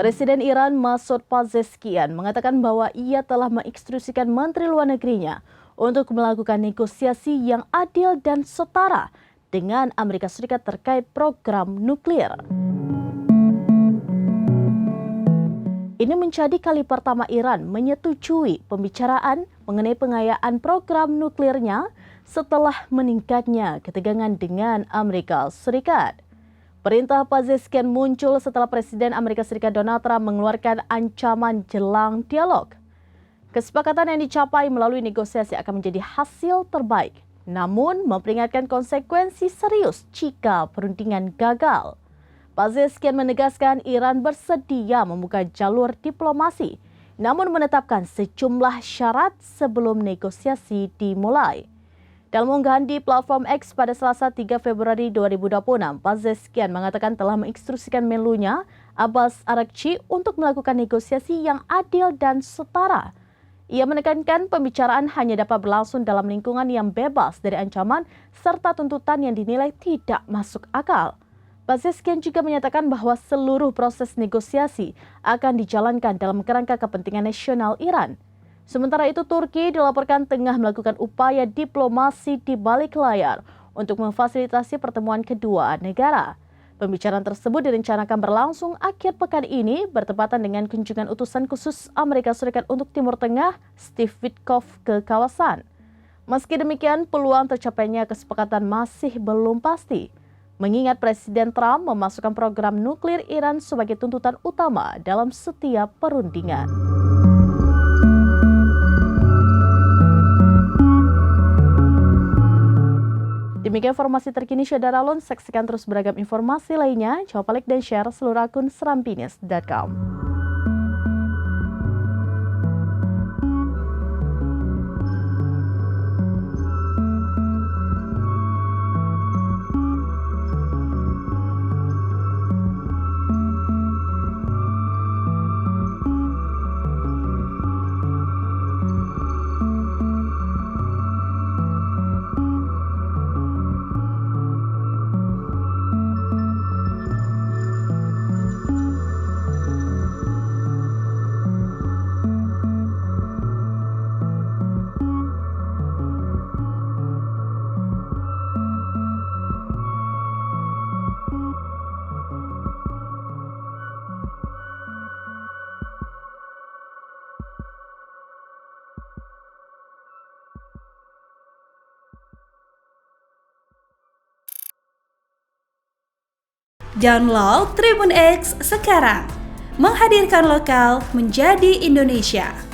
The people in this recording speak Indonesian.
Presiden Iran Masoud Pezeshkian mengatakan bahwa ia telah menginstruksikan Menteri Luar Negerinya untuk melakukan negosiasi yang adil dan setara dengan Amerika Serikat terkait program nuklir. Ini menjadi kali pertama Iran menyetujui pembicaraan mengenai pengayaan program nuklirnya setelah meningkatnya ketegangan dengan Amerika Serikat. Perintah Pezeshkian muncul setelah Presiden Amerika Serikat Donald Trump mengeluarkan ancaman jelang dialog. Kesepakatan yang dicapai melalui negosiasi akan menjadi hasil terbaik, namun memperingatkan konsekuensi serius jika perundingan gagal. Pezeshkian menegaskan Iran bersedia membuka jalur diplomasi, namun menetapkan sejumlah syarat sebelum negosiasi dimulai. Dalam unggahan di platform X pada Selasa 3 Februari 2026, Pezeshkian mengatakan telah menginstruksikan menlunya Abbas Araghchi untuk melakukan negosiasi yang adil dan setara. Ia menekankan pembicaraan hanya dapat berlangsung dalam lingkungan yang bebas dari ancaman serta tuntutan yang dinilai tidak masuk akal. Pezeshkian juga menyatakan bahwa seluruh proses negosiasi akan dijalankan dalam kerangka kepentingan nasional Iran. Sementara itu, Turki dilaporkan tengah melakukan upaya diplomasi di balik layar untuk memfasilitasi pertemuan kedua negara. Pembicaraan tersebut direncanakan berlangsung akhir pekan ini bertepatan dengan kunjungan utusan khusus Amerika Serikat untuk Timur Tengah, Steve Witkoff, ke kawasan. Meski demikian, peluang tercapainya kesepakatan masih belum pasti, mengingat Presiden Trump memasukkan program nuklir Iran sebagai tuntutan utama dalam setiap perundingan. Demikian informasi terkini Syedara Lon, saksikan terus beragam informasi lainnya. Coba like dan share seluruh akun serampinews.com. Download Tribun X sekarang, menghadirkan lokal menjadi Indonesia.